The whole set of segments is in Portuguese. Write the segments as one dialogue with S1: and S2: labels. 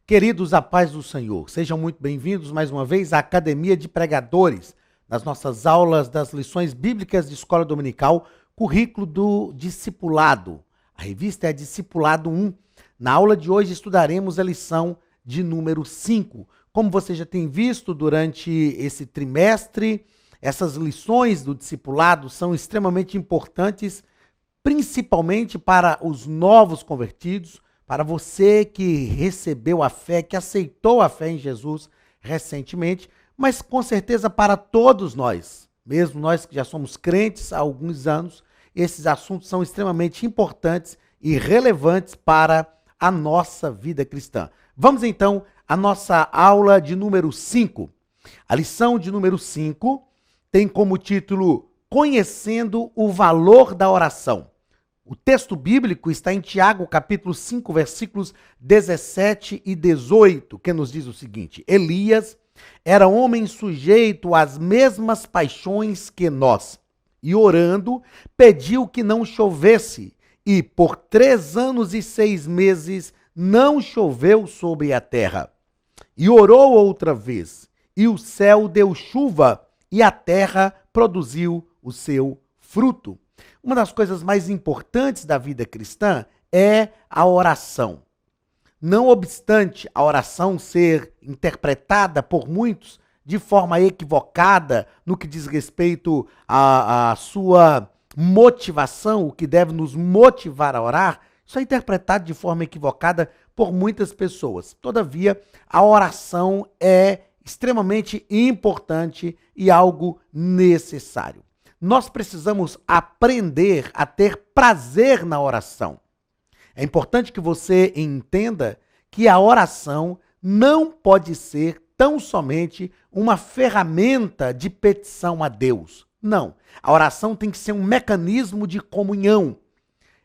S1: Queridos, a paz do Senhor, sejam muito bem-vindos mais uma vez à Academia de Pregadores, nas nossas aulas das lições bíblicas de Escola Dominical, currículo do Discipulado. A revista é Discipulado 1. Na aula de hoje estudaremos a lição de número 5. Como você já tem visto durante esse trimestre, essas lições do Discipulado são extremamente importantes, principalmente para os novos convertidos, para você que recebeu a fé, que aceitou a fé em Jesus recentemente, mas com certeza para todos nós, mesmo nós que já somos crentes há alguns anos, esses assuntos são extremamente importantes e relevantes para a nossa vida cristã. Vamos então à nossa aula de número 5. A lição de número 5 tem como título Conhecendo o Valor da Oração. O texto bíblico está em Tiago, capítulo 5, versículos 17 e 18, que nos diz o seguinte: Elias era homem sujeito às mesmas paixões que nós, e orando, pediu que não chovesse, e por 3 anos e 6 meses não choveu sobre a terra. E orou outra vez, e o céu deu chuva, e a terra produziu o seu fruto. Uma das coisas mais importantes da vida cristã é a oração. Não obstante a oração ser interpretada por muitos de forma equivocada no que diz respeito à sua motivação, o que deve nos motivar a orar, isso é interpretado de forma equivocada por muitas pessoas. Todavia, a oração é extremamente importante e algo necessário. Nós precisamos aprender a ter prazer na oração. É importante que você entenda que a oração não pode ser tão somente uma ferramenta de petição a Deus. Não. A oração tem que ser um mecanismo de comunhão.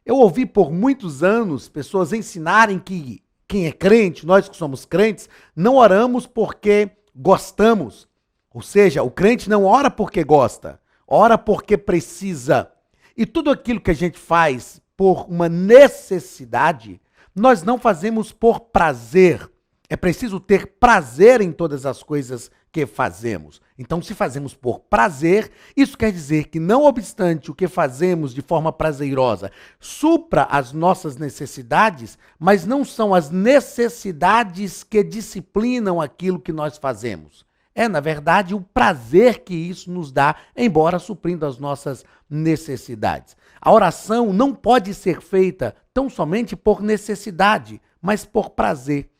S1: Eu ouvi por muitos anos pessoas ensinarem que quem é crente, nós que somos crentes, não oramos porque gostamos. Ou seja, o crente não ora porque gosta. Ora porque precisa. E tudo aquilo que a gente faz por uma necessidade, nós não fazemos por prazer. É preciso ter prazer em todas as coisas que fazemos. Então, se fazemos por prazer, isso quer dizer que, não obstante o que fazemos de forma prazerosa, supra as nossas necessidades, mas não são as necessidades que disciplinam aquilo que nós fazemos. É, na verdade, o prazer que isso nos dá, embora suprindo as nossas necessidades. A oração não pode ser feita tão somente por necessidade, mas por prazer.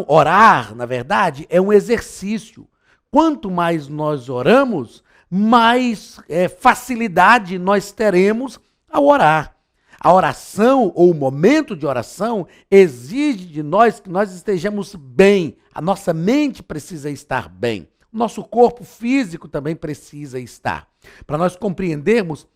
S1: Orar, na verdade, é um exercício. Quanto mais nós oramos, mais facilidade nós teremos ao orar. A oração, ou o momento de oração, exige de nós que nós estejamos bem. A nossa mente precisa estar bem. O nosso corpo físico também precisa estar. Para nós compreendermos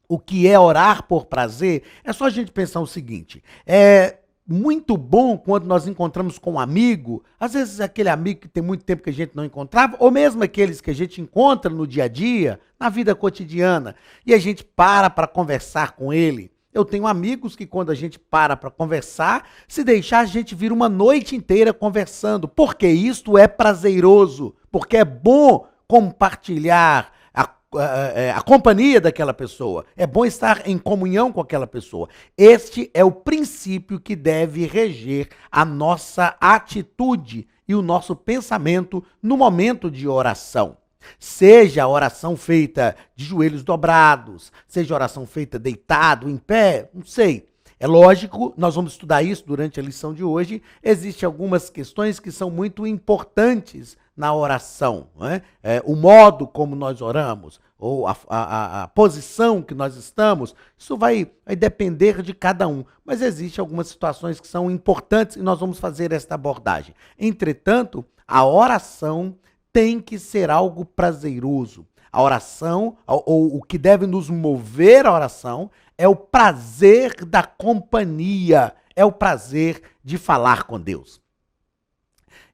S1: o que é orar por prazer, é só a gente pensar o seguinte: é muito bom quando nós encontramos com um amigo, às vezes aquele amigo que tem muito tempo que a gente não encontrava, ou mesmo aqueles que a gente encontra no dia a dia, na vida cotidiana, e a gente para conversar com ele. Eu tenho amigos que quando a gente para conversar, se deixar a gente vira uma noite inteira conversando, porque isto é prazeroso, porque é bom compartilhar a companhia daquela pessoa, é bom estar em comunhão com aquela pessoa. Este é o princípio que deve reger a nossa atitude e o nosso pensamento no momento de oração. Seja a oração feita de joelhos dobrados, seja a oração feita deitado, em pé, não sei. É lógico, nós vamos estudar isso durante a lição de hoje. Existem algumas questões que são muito importantes na oração, né? O modo como nós oramos, ou a posição que nós estamos, isso vai depender de cada um. Mas existem algumas situações que são importantes e nós vamos fazer esta abordagem. Entretanto, a oração tem que ser algo prazeroso. A oração, ou o que deve nos mover à oração, é o prazer da companhia, é o prazer de falar com Deus.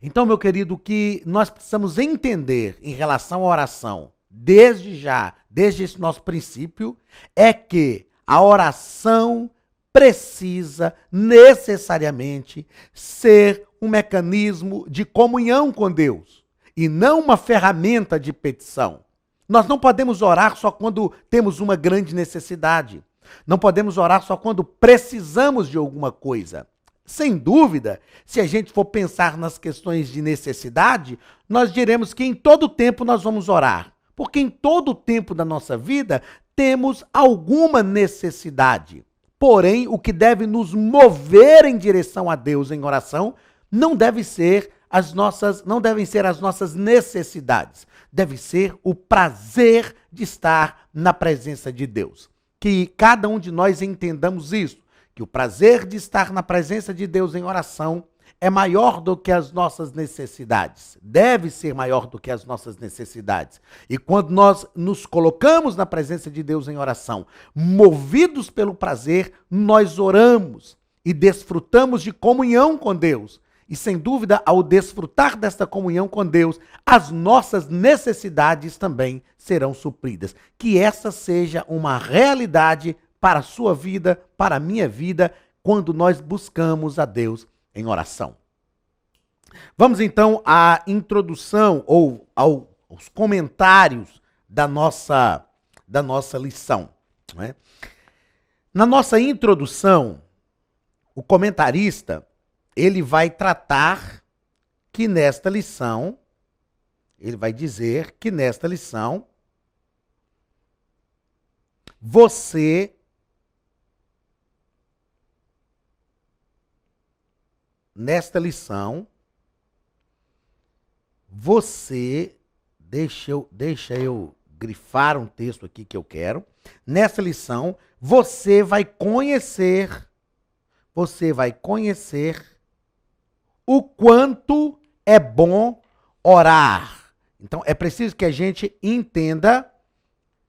S1: Então, meu querido, o que nós precisamos entender em relação à oração, desde esse nosso princípio, é que a oração precisa necessariamente ser um mecanismo de comunhão com Deus e não uma ferramenta de petição. Nós não podemos orar só quando temos uma grande necessidade. Não podemos orar só quando precisamos de alguma coisa. Sem dúvida, se a gente for pensar nas questões de necessidade, nós diremos que em todo tempo nós vamos orar. Porque em todo tempo da nossa vida temos alguma necessidade. Porém, o que deve nos mover em direção a Deus em oração não devem ser as nossas necessidades. Deve ser o prazer de estar na presença de Deus. Que cada um de nós entendamos isso, que o prazer de estar na presença de Deus em oração é maior do que as nossas necessidades. Deve ser maior do que as nossas necessidades. E quando nós nos colocamos na presença de Deus em oração, movidos pelo prazer, nós oramos e desfrutamos de comunhão com Deus. E sem dúvida, ao desfrutar desta comunhão com Deus, as nossas necessidades também serão supridas. Que essa seja uma realidade para a sua vida, para a minha vida, quando nós buscamos a Deus em oração. Vamos então à introdução ou aos comentários da nossa lição, não é? Na nossa introdução, o comentarista ele vai tratar que nesta lição, ele vai dizer que nesta lição, você deixa eu grifar um texto aqui que eu quero. Nessa lição, você vai conhecer o quanto é bom orar. Então, é preciso que a gente entenda,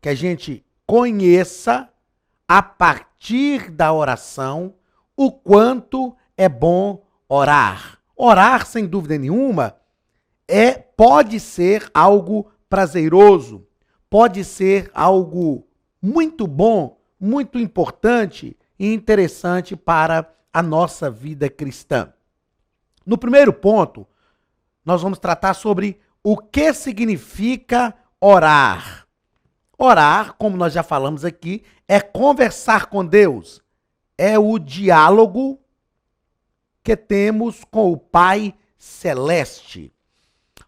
S1: que a gente conheça, a partir da oração, o quanto é bom orar. Orar, sem dúvida nenhuma, pode ser algo prazeroso, pode ser algo muito bom, muito importante e interessante para a nossa vida cristã. No primeiro ponto, nós vamos tratar sobre o que significa orar. Orar, como nós já falamos aqui, é conversar com Deus, é o diálogo que temos com o Pai Celeste.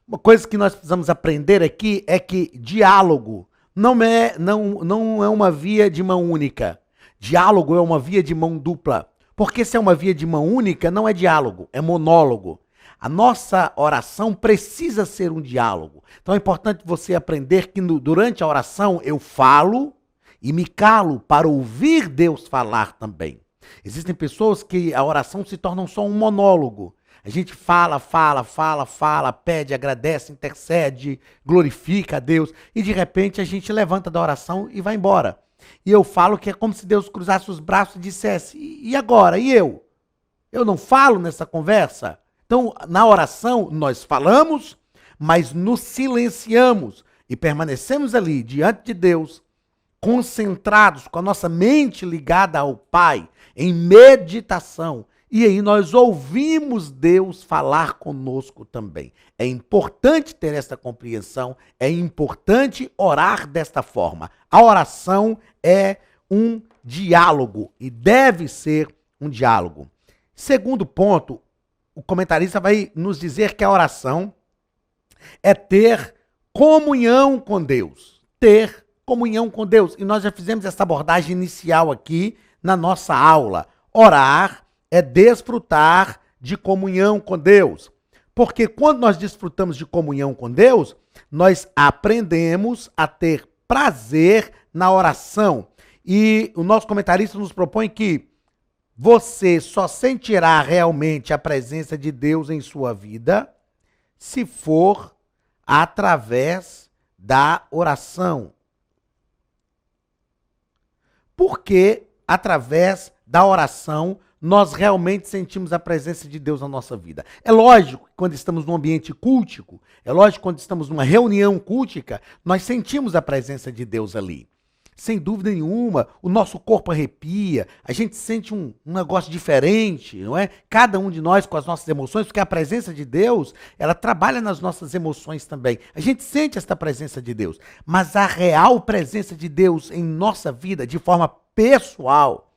S1: Uma coisa que nós precisamos aprender aqui é que diálogo não é uma via de mão única. Diálogo é uma via de mão dupla. Porque se é uma via de mão única, não é diálogo, é monólogo. A nossa oração precisa ser um diálogo. Então é importante você aprender que durante a oração eu falo e me calo para ouvir Deus falar também. Existem pessoas que a oração se torna só um monólogo. A gente fala, pede, agradece, intercede, glorifica a Deus e de repente a gente levanta da oração e vai embora. E eu falo que é como se Deus cruzasse os braços e dissesse, e agora? E eu? Eu não falo nessa conversa? Então, na oração, nós falamos, mas nos silenciamos e permanecemos ali diante de Deus, concentrados, com a nossa mente ligada ao Pai, em meditação. E aí nós ouvimos Deus falar conosco também. É importante ter essa compreensão, é importante orar desta forma. A oração é um diálogo e deve ser um diálogo. Segundo ponto, o comentarista vai nos dizer que a oração é ter comunhão com Deus. Ter comunhão com Deus. E nós já fizemos essa abordagem inicial aqui na nossa aula. Orar é desfrutar de comunhão com Deus. Porque quando nós desfrutamos de comunhão com Deus, nós aprendemos a ter prazer na oração. E o nosso comentarista nos propõe que você só sentirá realmente a presença de Deus em sua vida se for através da oração. Porque através da oração nós realmente sentimos a presença de Deus na nossa vida. É lógico que quando estamos num ambiente cultico, é lógico que quando estamos numa reunião cultica, nós sentimos a presença de Deus ali. sem dúvida nenhuma, o nosso corpo arrepia, a gente sente um negócio diferente, não é? Cada um de nós com as nossas emoções, porque a presença de Deus, ela trabalha nas nossas emoções também. A gente sente esta presença de Deus, mas a real presença de Deus em nossa vida, de forma pessoal,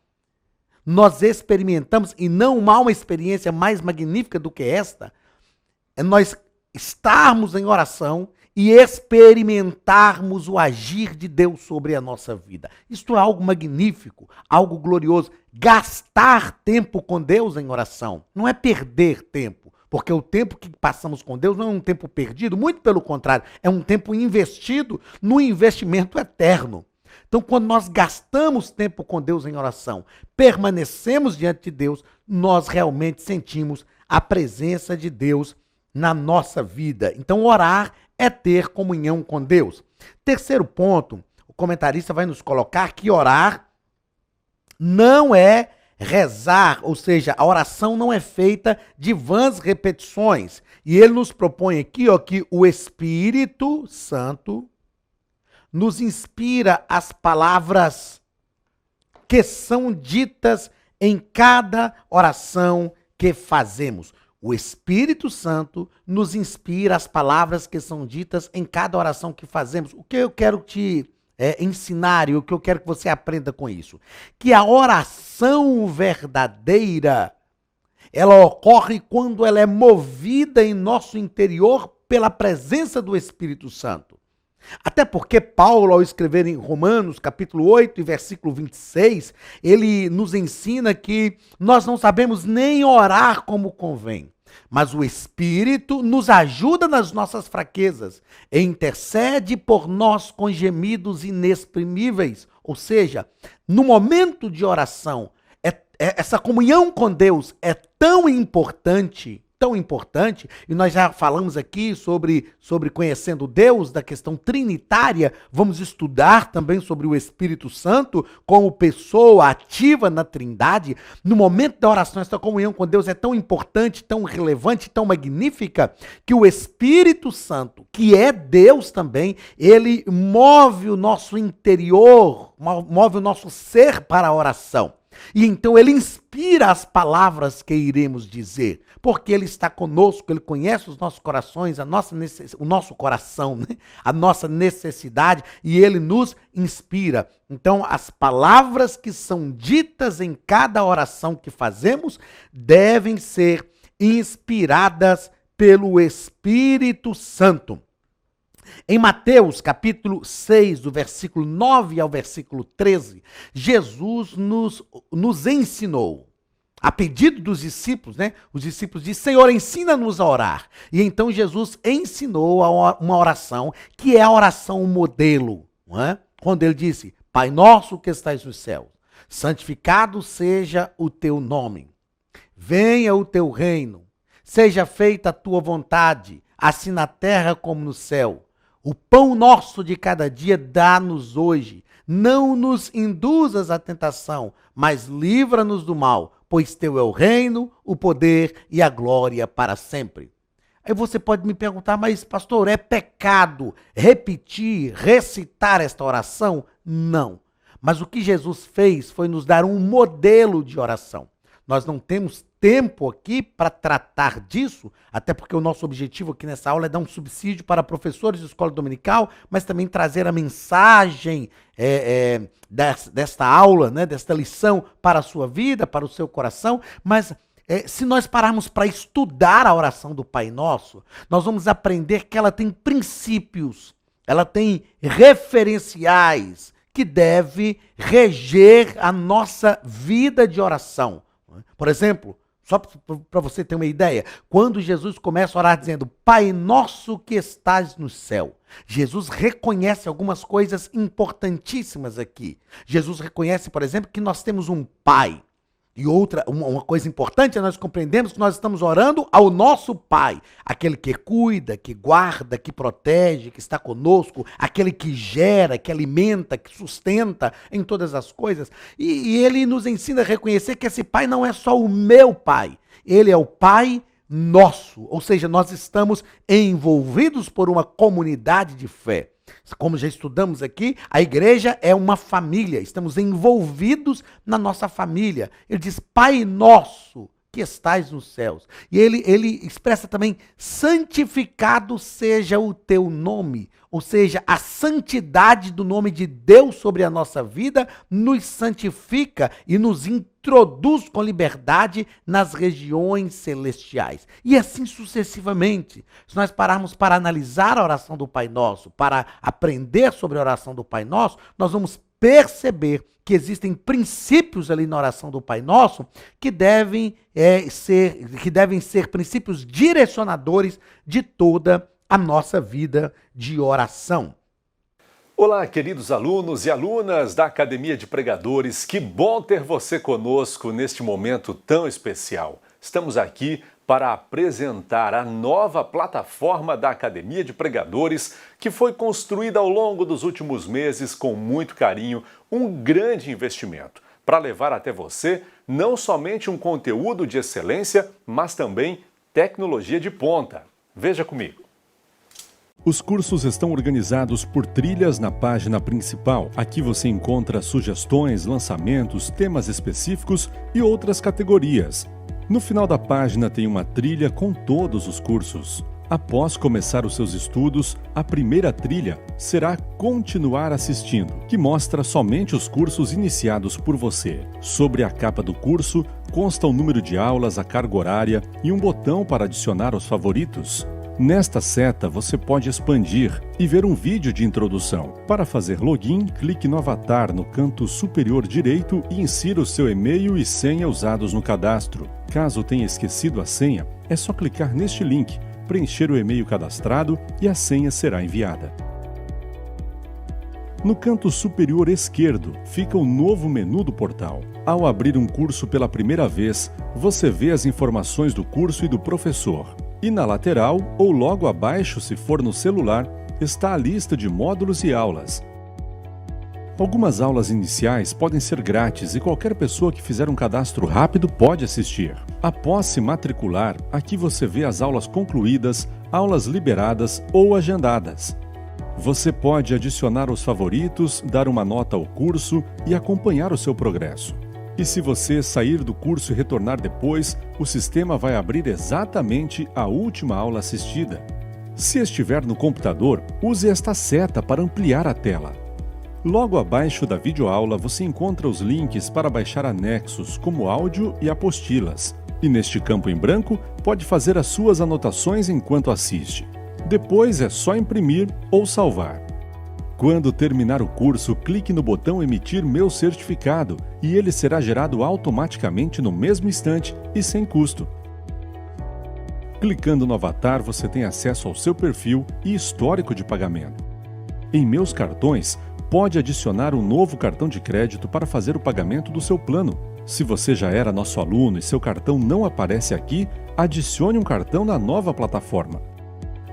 S1: nós experimentamos, e não há uma experiência mais magnífica do que esta, é nós estarmos em oração e experimentarmos o agir de Deus sobre a nossa vida. Isto é algo magnífico, algo glorioso. Gastar tempo com Deus em oração não é perder tempo, porque o tempo que passamos com Deus não é um tempo perdido, muito pelo contrário, é um tempo investido no investimento eterno. Então, quando nós gastamos tempo com Deus em oração, permanecemos diante de Deus, nós realmente sentimos a presença de Deus na nossa vida. Então, orar é ter comunhão com Deus. Terceiro ponto, o comentarista vai nos colocar que orar não é rezar, ou seja, a oração não é feita de vãs repetições. E ele nos propõe aqui, ó, que o Espírito Santo nos inspira as palavras que são ditas em cada oração que fazemos. O Espírito Santo nos inspira as palavras que são ditas em cada oração que fazemos. O que eu quero te ensinar e o que eu quero que você aprenda com isso? Que a oração verdadeira, ela ocorre quando ela é movida em nosso interior pela presença do Espírito Santo. Até porque Paulo, ao escrever em Romanos, capítulo 8 e versículo 26, ele nos ensina que nós não sabemos nem orar como convém, mas o Espírito nos ajuda nas nossas fraquezas e intercede por nós com gemidos inexprimíveis. Ou seja, no momento de oração, essa comunhão com Deus é tão importante, e nós já falamos aqui sobre conhecendo Deus, da questão trinitária, vamos estudar também sobre o Espírito Santo como pessoa ativa na Trindade. No momento da oração, essa comunhão com Deus é tão importante, tão relevante, tão magnífica, que o Espírito Santo, que é Deus também, ele move o nosso interior, move o nosso ser para a oração. E então ele inspira as palavras que iremos dizer, porque ele está conosco, ele conhece os nossos corações, o nosso coração, né? A nossa necessidade, e ele nos inspira. Então, as palavras que são ditas em cada oração que fazemos devem ser inspiradas pelo Espírito Santo. Em Mateus, capítulo 6, do versículo 9 ao versículo 13, Jesus nos ensinou, a pedido dos discípulos, né? Os discípulos dizem: Senhor, ensina-nos a orar. E então Jesus ensinou uma oração, que é a oração modelo, não é? Quando ele disse: Pai nosso que estais nos céus, santificado seja o teu nome, venha o teu reino, seja feita a tua vontade, assim na terra como no céu. O pão nosso de cada dia dá-nos hoje. Não nos induzas à tentação, mas livra-nos do mal, pois teu é o reino, o poder e a glória para sempre. Aí você pode me perguntar: mas pastor, é pecado repetir, recitar esta oração? Não. Mas o que Jesus fez foi nos dar um modelo de oração. Nós não temos tempo aqui para tratar disso, até porque o nosso objetivo aqui nessa aula é dar um subsídio para professores de escola dominical, mas também trazer a mensagem desta aula, né, desta lição para a sua vida, para o seu coração. Mas se nós pararmos para estudar a oração do Pai Nosso, nós vamos aprender que ela tem princípios, ela tem referenciais que deve reger a nossa vida de oração. Por exemplo, só para você ter uma ideia, quando Jesus começa a orar dizendo: Pai nosso que estás no céu, Jesus reconhece algumas coisas importantíssimas aqui. Jesus reconhece, por exemplo, que nós temos um Pai. E uma coisa importante é nós compreendemos que nós estamos orando ao nosso Pai, aquele que cuida, que guarda, que protege, que está conosco, aquele que gera, que alimenta, que sustenta em todas as coisas. E ele nos ensina a reconhecer que esse Pai não é só o meu Pai, ele é o Pai nosso, ou seja, nós estamos envolvidos por uma comunidade de fé. Como já estudamos aqui, a igreja é uma família, estamos envolvidos na nossa família. Ele diz, Pai nosso que estais nos céus. E ele expressa também, santificado seja o teu nome. Ou seja, a santidade do nome de Deus sobre a nossa vida nos santifica e nos introduz com liberdade nas regiões celestiais. E assim sucessivamente. Se nós pararmos para analisar a oração do Pai Nosso, para aprender sobre a oração do Pai Nosso, nós vamos perceber que existem princípios ali na oração do Pai Nosso que devem ser princípios direcionadores de toda a nossa vida de oração.
S2: Olá, queridos alunos e alunas da Academia de Pregadores, que bom ter você conosco neste momento tão especial. Estamos aqui para apresentar a nova plataforma da Academia de Pregadores, que foi construída ao longo dos últimos meses com muito carinho, um grande investimento, para levar até você não somente um conteúdo de excelência, mas também tecnologia de ponta. Veja comigo. Os cursos estão organizados por trilhas na página principal. Aqui você encontra sugestões, lançamentos, temas específicos e outras categorias. No final da página tem uma trilha com todos os cursos. Após começar os seus estudos, a primeira trilha será Continuar assistindo, que mostra somente os cursos iniciados por você. Sobre a capa do curso, consta o número de aulas, a carga horária e um botão para adicionar os favoritos. Nesta seta, você pode expandir e ver um vídeo de introdução. Para fazer login, clique no avatar no canto superior direito e insira o seu e-mail e senha usados no cadastro. Caso tenha esquecido a senha, é só clicar neste link, preencher o e-mail cadastrado e a senha será enviada. No canto superior esquerdo fica o novo menu do portal. Ao abrir um curso pela primeira vez, você vê as informações do curso e do professor. E na lateral, ou logo abaixo se for no celular, está a lista de módulos e aulas. Algumas aulas iniciais podem ser grátis e qualquer pessoa que fizer um cadastro rápido pode assistir. Após se matricular, aqui você vê as aulas concluídas, aulas liberadas ou agendadas. Você pode adicionar os favoritos, dar uma nota ao curso e acompanhar o seu progresso. E se você sair do curso e retornar depois, o sistema vai abrir exatamente a última aula assistida. Se estiver no computador, use esta seta para ampliar a tela. Logo abaixo da videoaula você encontra os links para baixar anexos, como áudio e apostilas. E neste campo em branco, pode fazer as suas anotações enquanto assiste. Depois é só imprimir ou salvar. Quando terminar o curso, clique no botão Emitir meu certificado e ele será gerado automaticamente no mesmo instante e sem custo. Clicando no avatar, você tem acesso ao seu perfil e histórico de pagamento. Em Meus Cartões, pode adicionar um novo cartão de crédito para fazer o pagamento do seu plano. Se você já era nosso aluno e seu cartão não aparece aqui, adicione um cartão na nova plataforma.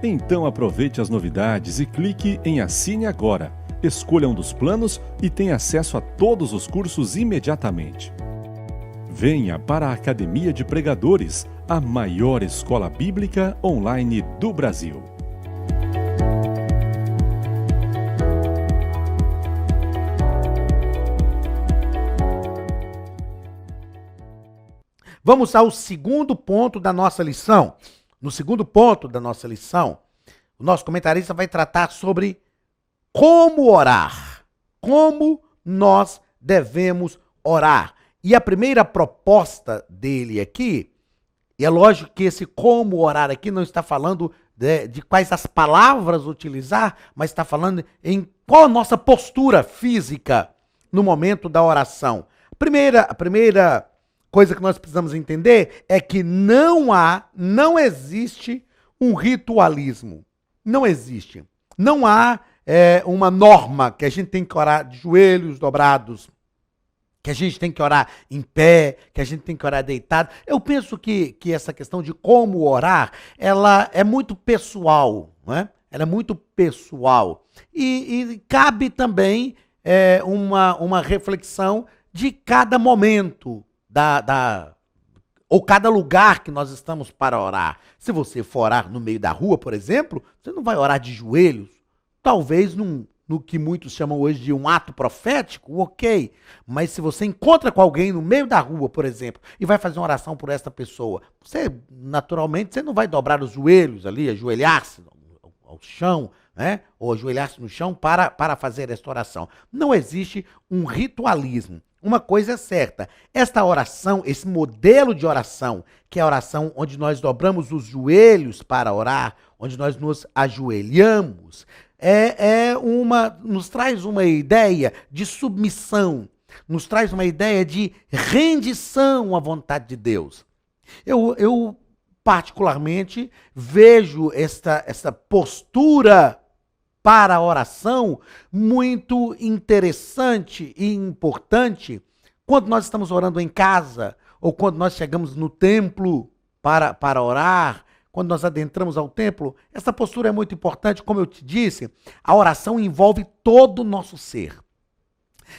S2: Então aproveite as novidades e clique em Assine Agora. Escolha um dos planos e tenha acesso a todos os cursos imediatamente. Venha para a Academia de Pregadores, a maior escola bíblica online do Brasil.
S1: Vamos ao segundo ponto da nossa lição. No segundo ponto da nossa lição, o nosso comentarista vai tratar sobre como orar. Como nós devemos orar. E a primeira proposta dele aqui, e é lógico que esse como orar aqui não está falando de quais as palavras utilizar, mas está falando em qual a nossa postura física no momento da oração. A primeira coisa que nós precisamos entender é que não existe um ritualismo. Não existe. Não há uma norma que a gente tem que orar de joelhos dobrados, que a gente tem que orar em pé, que a gente tem que orar deitado. Eu penso que essa questão de como orar, ela é muito pessoal, né? Ela é muito pessoal. E cabe também uma reflexão de cada momento, ou cada lugar que nós estamos para orar. Se você for orar no meio da rua, por exemplo, você não vai orar de joelhos, talvez no que muitos chamam hoje de um ato profético, ok. Mas se você encontra com alguém no meio da rua, por exemplo, e vai fazer uma oração por esta pessoa, naturalmente, você não vai dobrar os joelhos ali, ajoelhar-se ao chão, né? Ou ajoelhar-se no chão para fazer esta oração. Não existe um ritualismo. Uma coisa é certa, esta oração, esse modelo de oração, que é a oração onde nós dobramos os joelhos para orar, onde nós nos ajoelhamos, nos traz uma ideia de submissão, nos traz uma ideia de rendição à vontade de Deus. Eu particularmente, vejo essa postura para a oração muito interessante e importante quando nós estamos orando em casa ou quando nós chegamos no templo para orar, quando nós adentramos ao templo. Essa postura é muito importante, como eu te disse, a oração envolve todo o nosso ser.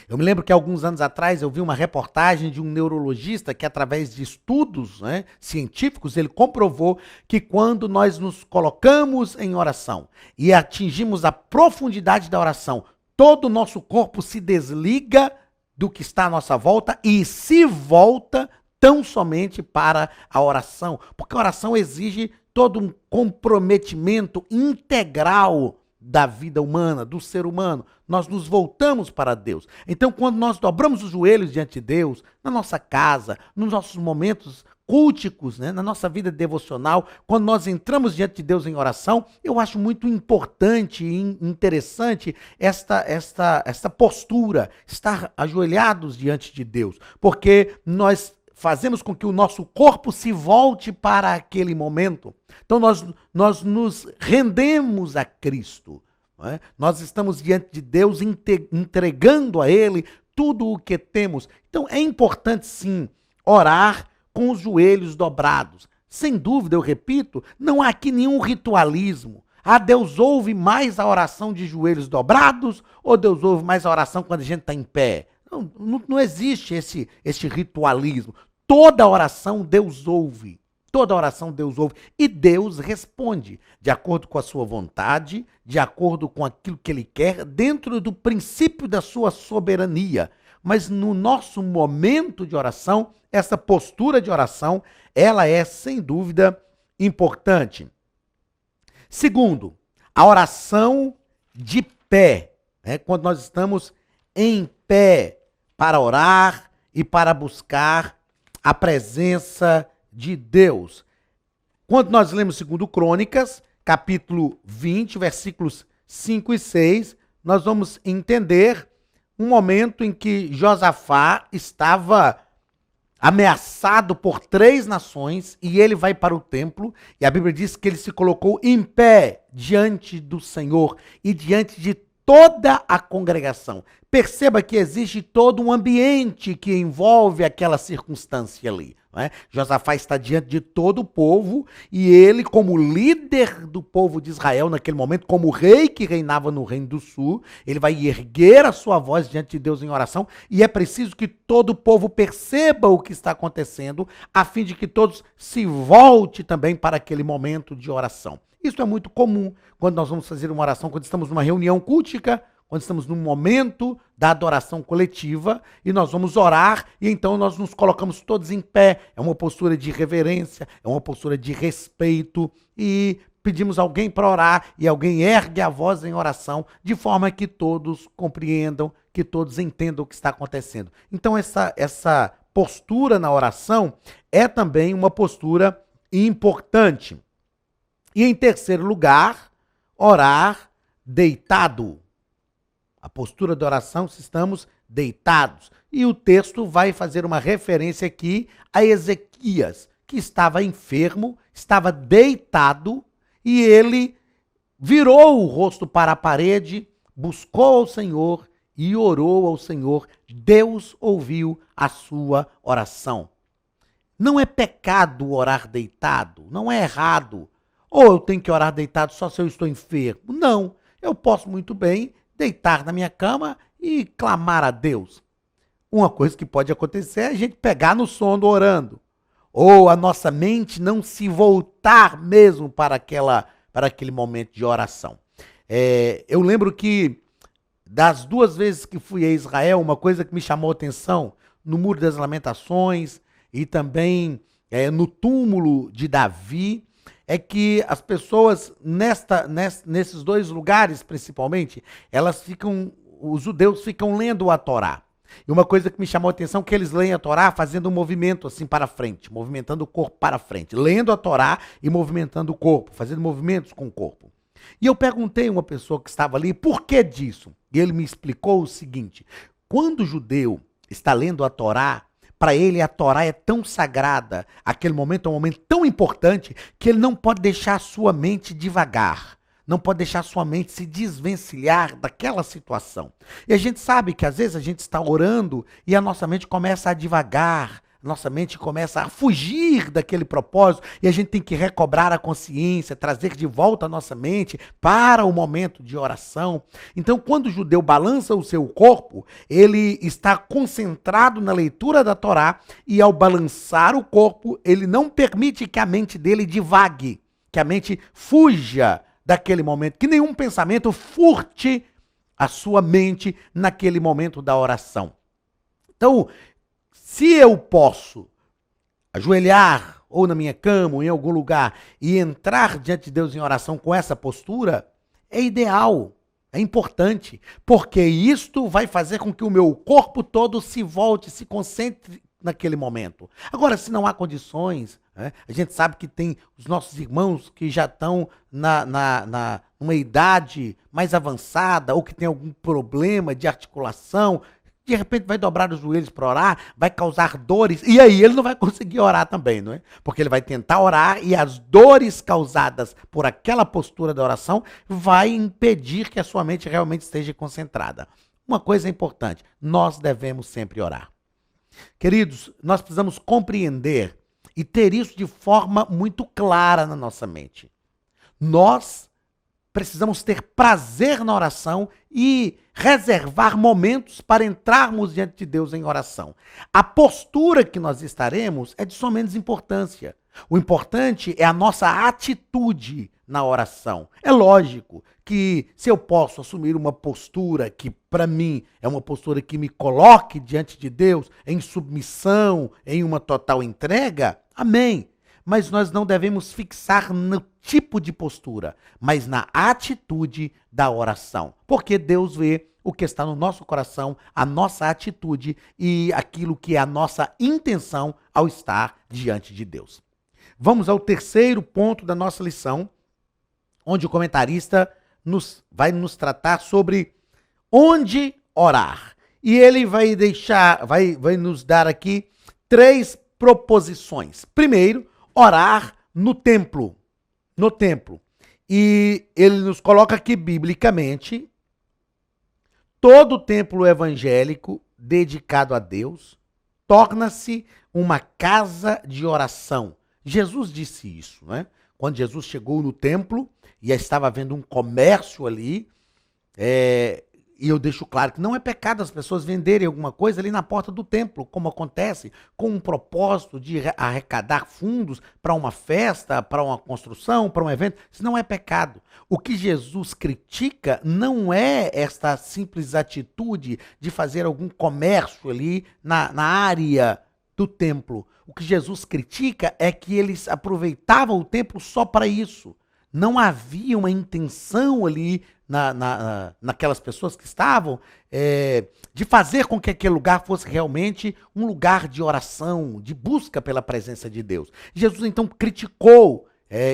S1: Eu me lembro que alguns anos atrás eu vi uma reportagem de um neurologista que, através de estudos, né, científicos, ele comprovou que quando nós nos colocamos em oração e atingimos a profundidade da oração, todo o nosso corpo se desliga do que está à nossa volta e se volta tão somente para a oração, porque a oração exige todo um comprometimento integral da vida humana, do ser humano. Nós nos voltamos para Deus. Então, quando nós dobramos os joelhos diante de Deus, na nossa casa, nos nossos momentos culticos, né, na nossa vida devocional, quando nós entramos diante de Deus em oração, eu acho muito importante e interessante esta postura, estar ajoelhados diante de Deus, porque nós fazemos com que o nosso corpo se volte para aquele momento. Então nós nos rendemos a Cristo. Não é? Nós estamos diante de Deus entregando a Ele tudo o que temos. Então é importante sim orar com os joelhos dobrados. Sem dúvida, eu repito, não há aqui nenhum ritualismo. Ah, Deus ouve mais a oração de joelhos dobrados ou Deus ouve mais a oração quando a gente está em pé? Não existe esse ritualismo. Toda oração Deus ouve. Toda oração Deus ouve. E Deus responde de acordo com a sua vontade, de acordo com aquilo que Ele quer, dentro do princípio da sua soberania. Mas no nosso momento de oração, essa postura de oração, ela é, sem dúvida, importante. Segundo, a oração de pé. Quando nós estamos em pé para orar e para buscar a presença de Deus. Quando nós lemos 2 Crônicas, capítulo 20, versículos 5 e 6, nós vamos entender um momento em que Josafá estava ameaçado por 3 nações e ele vai para o templo e a Bíblia diz que ele se colocou em pé diante do Senhor e diante de toda a congregação. Perceba que existe todo um ambiente que envolve aquela circunstância ali. Não é? Josafá está diante de todo o povo e ele, como líder do povo de Israel naquele momento, como rei que reinava no Reino do Sul, ele vai erguer a sua voz diante de Deus em oração e é preciso que todo o povo perceba o que está acontecendo, a fim de que todos se voltem também para aquele momento de oração. Isso é muito comum quando nós vamos fazer uma oração, quando estamos numa reunião cultica, quando estamos num momento da adoração coletiva e nós vamos orar e então nós nos colocamos todos em pé. É uma postura de reverência, é uma postura de respeito e pedimos alguém para orar e alguém ergue a voz em oração de forma que todos compreendam, que todos entendam o que está acontecendo. Então essa postura na oração é também uma postura importante. E em terceiro lugar, orar deitado. A postura de oração se estamos deitados. E o texto vai fazer uma referência aqui a Ezequias, que estava enfermo, estava deitado e ele virou o rosto para a parede, buscou ao Senhor e orou ao Senhor. Deus ouviu a sua oração. Não é pecado orar deitado, não é errado. Ou eu tenho que orar deitado só se eu estou enfermo. Não, eu posso muito bem deitar na minha cama e clamar a Deus. Uma coisa que pode acontecer é a gente pegar no sono orando. Ou a nossa mente não se voltar mesmo para aquele momento de oração. Eu lembro que das 2 vezes que fui a Israel, uma coisa que me chamou a atenção, no Muro das Lamentações e também no túmulo de Davi, é que as pessoas nesses 2 lugares, principalmente, os judeus ficam lendo a Torá. E uma coisa que me chamou a atenção é que eles leem a Torá fazendo um movimento assim para frente, movimentando o corpo para frente, lendo a Torá e movimentando o corpo, fazendo movimentos com o corpo. E eu perguntei a uma pessoa que estava ali, por que disso? E ele me explicou o seguinte: quando o judeu está lendo a Torá, para ele a Torá é tão sagrada, aquele momento é um momento tão importante, que ele não pode deixar a sua mente divagar. Não pode deixar a sua mente se desvencilhar daquela situação. E a gente sabe que às vezes a gente está orando e a nossa mente começa a divagar, nossa mente começa a fugir daquele propósito e a gente tem que recobrar a consciência, trazer de volta a nossa mente para o momento de oração. Então, quando o judeu balança o seu corpo, ele está concentrado na leitura da Torá e ao balançar o corpo, ele não permite que a mente dele divague, que a mente fuja daquele momento, que nenhum pensamento furte a sua mente naquele momento da oração. Então, se eu posso ajoelhar ou na minha cama ou em algum lugar e entrar diante de Deus em oração com essa postura, é ideal, é importante, porque isto vai fazer com que o meu corpo todo se volte, se concentre naquele momento. Agora, se não há condições, a gente sabe que tem os nossos irmãos que já estão numa idade mais avançada ou que tem algum problema de articulação, de repente vai dobrar os joelhos para orar, vai causar dores, e aí ele não vai conseguir orar também, não é? Porque ele vai tentar orar e as dores causadas por aquela postura da oração vai impedir que a sua mente realmente esteja concentrada. Uma coisa é importante, nós devemos sempre orar. Queridos, nós precisamos compreender e ter isso de forma muito clara na nossa mente. Nós precisamos ter prazer na oração e reservar momentos para entrarmos diante de Deus em oração. A postura que nós estaremos é de só menos importância. O importante é a nossa atitude na oração. É lógico que se eu posso assumir uma postura que para mim é uma postura que me coloque diante de Deus em submissão, em uma total entrega, amém. Mas nós não devemos fixar no tipo de postura, mas na atitude da oração. Porque Deus vê o que está no nosso coração, a nossa atitude e aquilo que é a nossa intenção ao estar diante de Deus. Vamos ao terceiro ponto da nossa lição, onde o comentarista vai nos tratar sobre onde orar. E ele vai nos dar aqui 3 proposições. Primeiro, orar no templo. No templo. E ele nos coloca aqui biblicamente: todo o templo evangélico dedicado a Deus torna-se uma casa de oração. Jesus disse isso, né? Quando Jesus chegou no templo e estava havendo um comércio ali, e eu deixo claro que não é pecado as pessoas venderem alguma coisa ali na porta do templo, como acontece, com um propósito de arrecadar fundos para uma festa, para uma construção, para um evento. Isso não é pecado. O que Jesus critica não é esta simples atitude de fazer algum comércio ali na área do templo. O que Jesus critica é que eles aproveitavam o templo só para isso. Não havia uma intenção ali naquelas pessoas que estavam de fazer com que aquele lugar fosse realmente um lugar de oração, de busca pela presença de Deus. Jesus então criticou,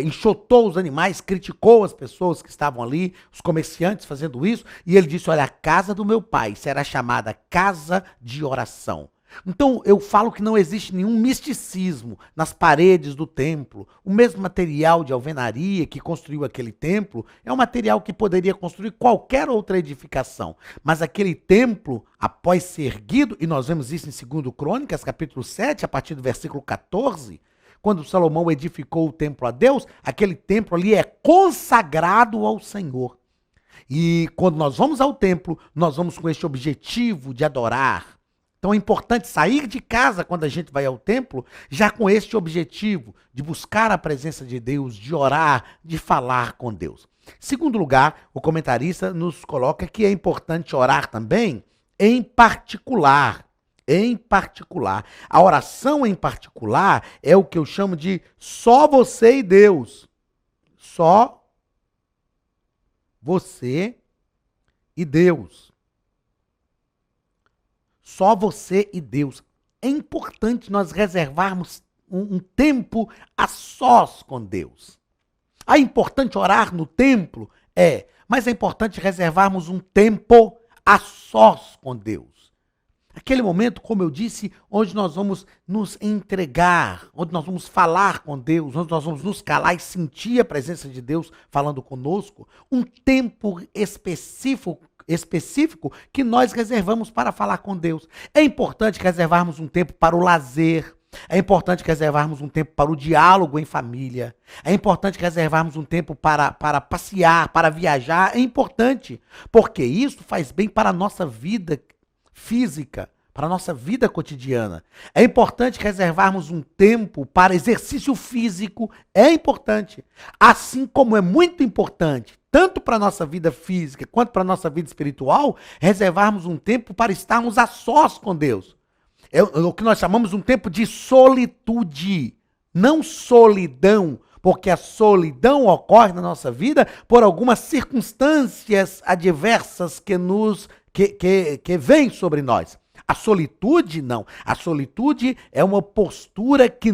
S1: enxotou os animais, criticou as pessoas que estavam ali, os comerciantes fazendo isso, e ele disse: olha, a casa do meu pai será chamada casa de oração. Então, eu falo que não existe nenhum misticismo nas paredes do templo. O mesmo material de alvenaria que construiu aquele templo é um material que poderia construir qualquer outra edificação. Mas aquele templo, após ser erguido, e nós vemos isso em 2 Crônicas, capítulo 7, a partir do versículo 14, quando Salomão edificou o templo a Deus, aquele templo ali é consagrado ao Senhor. E quando nós vamos ao templo, nós vamos com este objetivo de adorar. Então é importante sair de casa quando a gente vai ao templo, já com este objetivo de buscar a presença de Deus, de orar, de falar com Deus. Segundo lugar, o comentarista nos coloca que é importante orar também em particular. Em particular. A oração em particular é o que eu chamo de só você e Deus. Só você e Deus. Só você e Deus. É importante nós reservarmos um tempo a sós com Deus. É importante orar no templo? É. Mas é importante reservarmos um tempo a sós com Deus. Aquele momento, como eu disse, onde nós vamos nos entregar, onde nós vamos falar com Deus, onde nós vamos nos calar e sentir a presença de Deus falando conosco. Um tempo específico que nós reservamos para falar com Deus. É importante reservarmos um tempo para o lazer. É importante reservarmos um tempo para o diálogo em família. É importante reservarmos um tempo para passear, para viajar. É importante, porque isso faz bem para a nossa vida física, para a nossa vida cotidiana. É importante reservarmos um tempo para exercício físico. É importante. Assim como é muito importante, tanto para a nossa vida física quanto para a nossa vida espiritual, reservarmos um tempo para estarmos a sós com Deus. É o que nós chamamos um tempo de solitude, não solidão, porque a solidão ocorre na nossa vida por algumas circunstâncias adversas que vêm sobre nós. A solitude, não. A solitude é uma postura que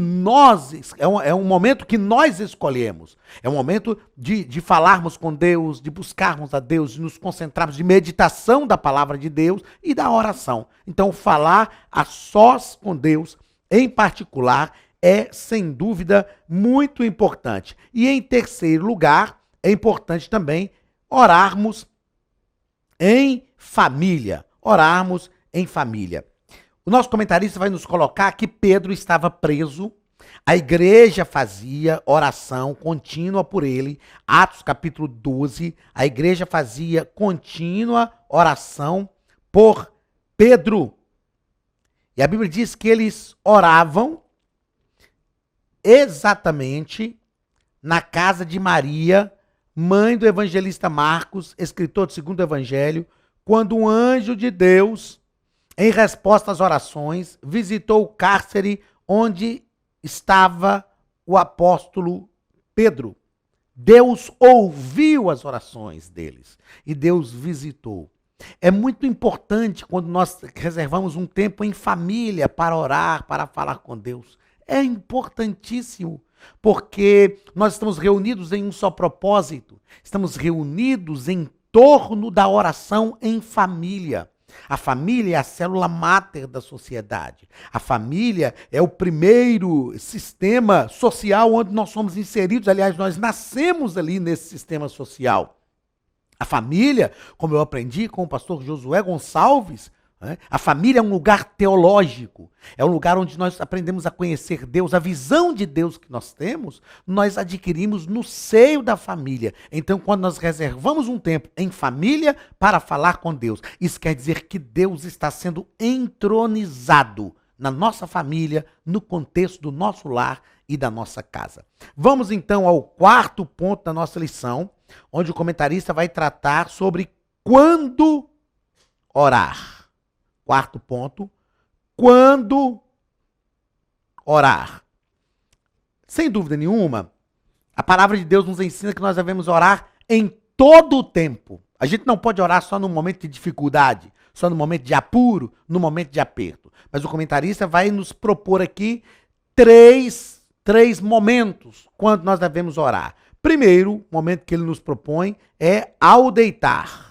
S1: é um momento que nós escolhemos. É um momento de falarmos com Deus, de buscarmos a Deus, de nos concentrarmos, de meditação da palavra de Deus e da oração. Então, falar a sós com Deus, em particular, é, sem dúvida, muito importante. E, em terceiro lugar, é importante também orarmos em família. Orarmos em família. O nosso comentarista vai nos colocar que Pedro estava preso, a igreja fazia oração contínua por ele. Atos capítulo 12, a igreja fazia contínua oração por Pedro. E a Bíblia diz que eles oravam exatamente na casa de Maria, mãe do evangelista Marcos, escritor do segundo evangelho, quando um anjo de Deus, em resposta às orações, visitou o cárcere onde estava o apóstolo Pedro. Deus ouviu as orações deles e Deus visitou. É muito importante quando nós reservamos um tempo em família para orar, para falar com Deus. É importantíssimo, porque nós estamos reunidos em um só propósito. Estamos reunidos em torno da oração em família. A família é a célula máter da sociedade. A família é o primeiro sistema social onde nós somos inseridos. Aliás, nós nascemos ali nesse sistema social. A família, como eu aprendi com o pastor Josué Gonçalves, a família é um lugar teológico, é um lugar onde nós aprendemos a conhecer Deus, a visão de Deus que nós temos, nós adquirimos no seio da família. Então, quando nós reservamos um tempo em família para falar com Deus, isso quer dizer que Deus está sendo entronizado na nossa família, no contexto do nosso lar e da nossa casa. Vamos então ao quarto ponto da nossa lição, onde o comentarista vai tratar sobre quando orar. Quarto ponto, quando orar. Sem dúvida nenhuma, a palavra de Deus nos ensina que nós devemos orar em todo o tempo. A gente não pode orar só no momento de dificuldade, só no momento de apuro, no momento de aperto. Mas o comentarista vai nos propor aqui três momentos quando nós devemos orar. Primeiro momento que ele nos propõe é ao deitar.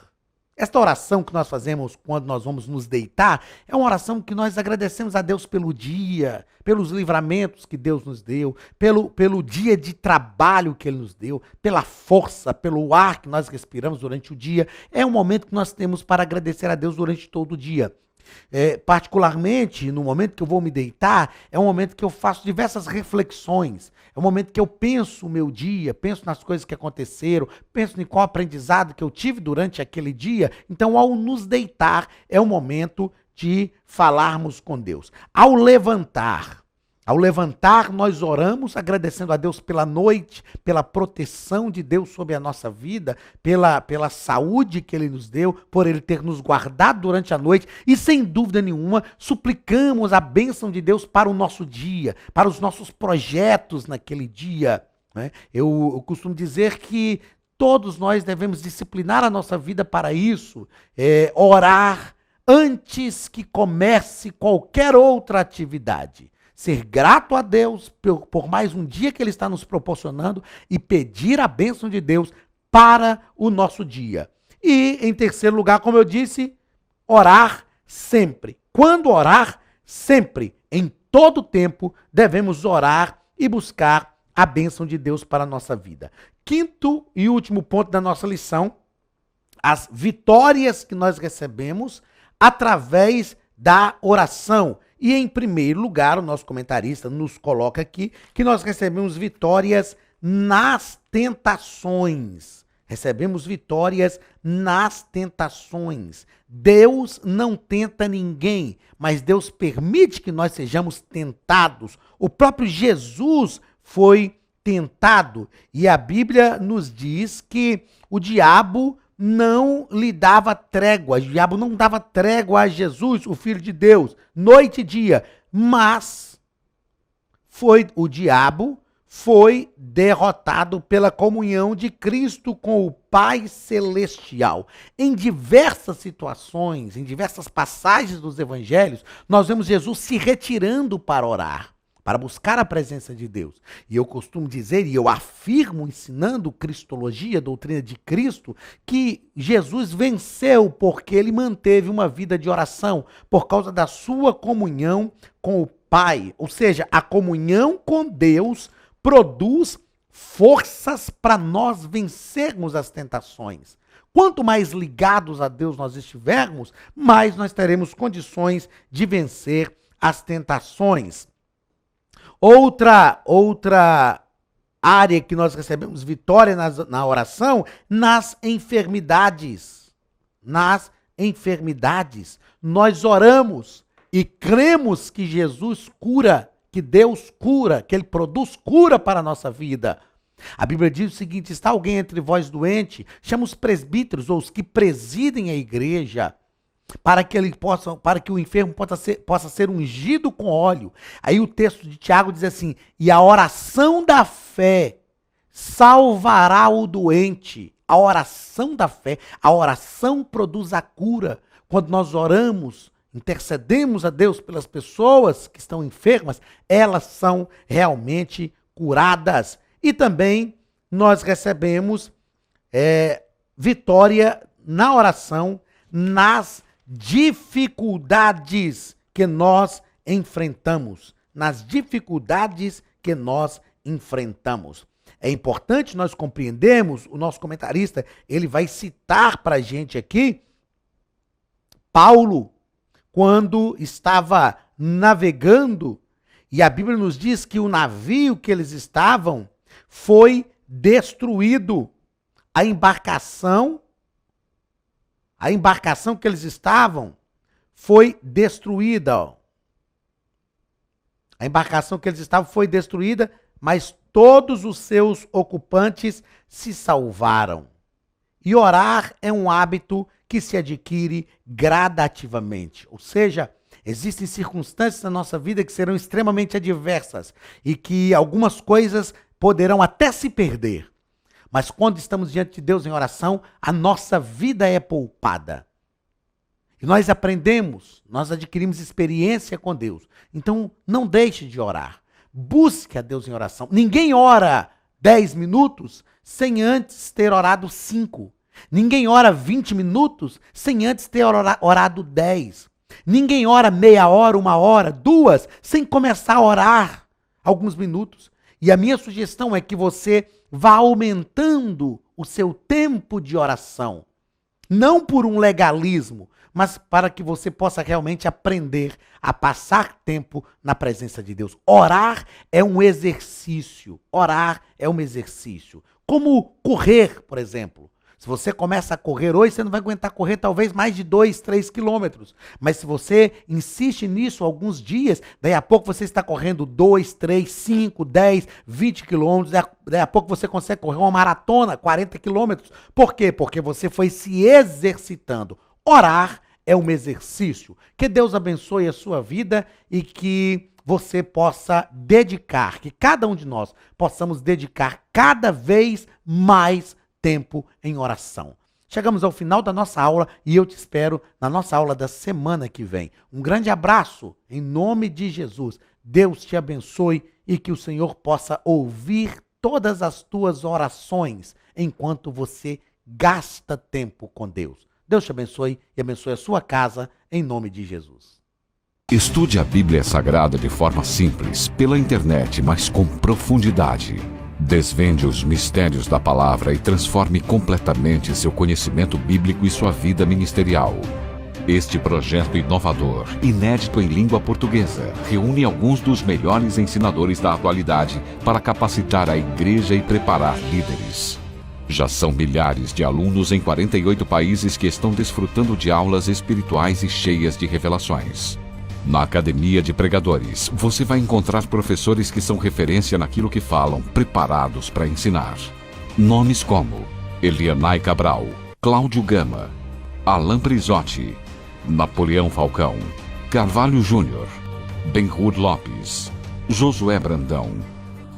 S1: Esta oração que nós fazemos quando nós vamos nos deitar é uma oração que nós agradecemos a Deus pelo dia, pelos livramentos que Deus nos deu, pelo dia de trabalho que Ele nos deu, pela força, pelo ar que nós respiramos durante o dia. É um momento que nós temos para agradecer a Deus durante todo o dia. Particularmente, no momento que eu vou me deitar, é um momento que eu faço diversas reflexões, é um momento que eu penso o meu dia, penso nas coisas que aconteceram, penso em qual aprendizado que eu tive durante aquele dia. Então, ao nos deitar, é o momento de falarmos com Deus. Ao levantar, Ao levantar, nós oramos, agradecendo a Deus pela noite, pela proteção de Deus sobre a nossa vida, pela saúde que Ele nos deu, por Ele ter nos guardado durante a noite e, sem dúvida nenhuma, suplicamos a bênção de Deus para o nosso dia, para os nossos projetos naquele dia, né? Eu costumo dizer que todos nós devemos disciplinar a nossa vida para isso, orar antes que comece qualquer outra atividade. Ser grato a Deus por mais um dia que Ele está nos proporcionando e pedir a bênção de Deus para o nosso dia. E, em terceiro lugar, como eu disse, orar sempre. Quando orar? Sempre. Em todo tempo, devemos orar e buscar a bênção de Deus para a nossa vida. Quinto e último ponto da nossa lição, as vitórias que nós recebemos através da oração. E, em primeiro lugar, o nosso comentarista nos coloca aqui que nós recebemos vitórias nas tentações. Recebemos vitórias nas tentações. Deus não tenta ninguém, mas Deus permite que nós sejamos tentados. O próprio Jesus foi tentado. E a Bíblia nos diz que o diabo não lhe dava trégua, o diabo não dava trégua a Jesus, o Filho de Deus, noite e dia, mas o diabo foi derrotado pela comunhão de Cristo com o Pai Celestial. Em diversas situações, em diversas passagens dos evangelhos, nós vemos Jesus se retirando para orar, para buscar a presença de Deus. E eu costumo dizer, e eu afirmo, ensinando Cristologia, doutrina de Cristo, que Jesus venceu porque ele manteve uma vida de oração, por causa da sua comunhão com o Pai. Ou seja, a comunhão com Deus produz forças para nós vencermos as tentações. Quanto mais ligados a Deus nós estivermos, mais nós teremos condições de vencer as tentações. Outra área que nós recebemos vitória na oração, nas enfermidades. Nas enfermidades. Nós oramos e cremos que Jesus cura, que Deus cura, que Ele produz cura para a nossa vida. A Bíblia diz o seguinte: está alguém entre vós doente? Chama os presbíteros ou os que presidem a igreja, para que o enfermo possa ser ungido com óleo. Aí o texto de Tiago diz assim: e a oração da fé salvará o doente. A oração da fé, a oração produz a cura. Quando nós oramos, intercedemos a Deus pelas pessoas que estão enfermas, elas são realmente curadas. E também nós recebemos vitória na oração, nas dificuldades que nós enfrentamos. Nas dificuldades que nós enfrentamos. É importante nós compreendermos, o nosso comentarista, ele vai citar para a gente aqui, Paulo, quando estava navegando, e a Bíblia nos diz que o navio que eles estavam foi destruído. A embarcação que eles estavam foi destruída. Ó. A embarcação que eles estavam foi destruída, mas todos os seus ocupantes se salvaram. E orar é um hábito que se adquire gradativamente. Ou seja, existem circunstâncias na nossa vida que serão extremamente adversas e que algumas coisas poderão até se perder. Mas quando estamos diante de Deus em oração, a nossa vida é poupada. E nós aprendemos, nós adquirimos experiência com Deus. Então, não deixe de orar. Busque a Deus em oração. Ninguém ora 10 minutos sem antes ter orado 5. Ninguém ora 20 minutos sem antes ter orado 10. Ninguém ora meia hora, 1 hora, 2, sem começar a orar alguns minutos. E a minha sugestão é que você vá aumentando o seu tempo de oração. Não por um legalismo, mas para que você possa realmente aprender a passar tempo na presença de Deus. Orar é um exercício. Orar é um exercício. Como correr, por exemplo. Se você começa a correr hoje, você não vai aguentar correr talvez mais de 2, 3 quilômetros. Mas se você insiste nisso alguns dias, daí a pouco você está correndo 2, 3, 5, 10, 20 quilômetros. Daí a pouco você consegue correr uma maratona, 40 quilômetros. Por quê? Porque você foi se exercitando. Orar é um exercício. Que Deus abençoe a sua vida e que você possa dedicar, que cada um de nós possamos dedicar cada vez mais tempo em oração. Chegamos ao final da nossa aula e eu te espero na nossa aula da semana que vem. Um grande abraço em nome de Jesus. Deus te abençoe e que o Senhor possa ouvir todas as tuas orações enquanto você gasta tempo com Deus. Deus te abençoe e abençoe a sua casa em nome de Jesus.
S3: Estude a Bíblia Sagrada de forma simples, pela internet, mas com profundidade. Desvende os mistérios da palavra e transforme completamente seu conhecimento bíblico e sua vida ministerial. Este projeto inovador, inédito em língua portuguesa, reúne alguns dos melhores ensinadores da atualidade para capacitar a igreja e preparar líderes. Já são milhares de alunos em 48 países que estão desfrutando de aulas espirituais e cheias de revelações. Na Academia de Pregadores, você vai encontrar professores que são referência naquilo que falam, preparados para ensinar. Nomes como Elianai Cabral, Cláudio Gama, Alan Prisotti, Napoleão Falcão, Carvalho Júnior, Benhur Lopes, Josué Brandão,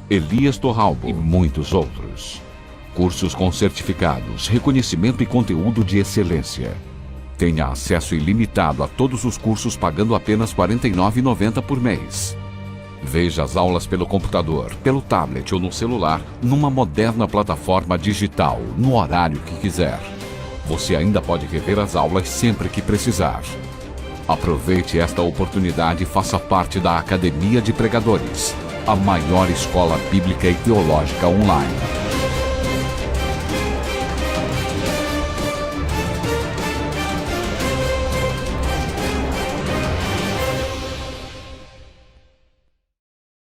S3: Elias Torralbo e muitos outros. Cursos com certificados, reconhecimento e conteúdo de excelência. Tenha acesso ilimitado a todos os cursos pagando apenas R$ 49,90 por mês. Veja as aulas pelo computador, pelo tablet ou no celular, numa moderna plataforma digital, no horário que quiser. Você ainda pode rever as aulas sempre que precisar. Aproveite esta oportunidade e faça parte da Academia de Pregadores, a maior escola bíblica e teológica online.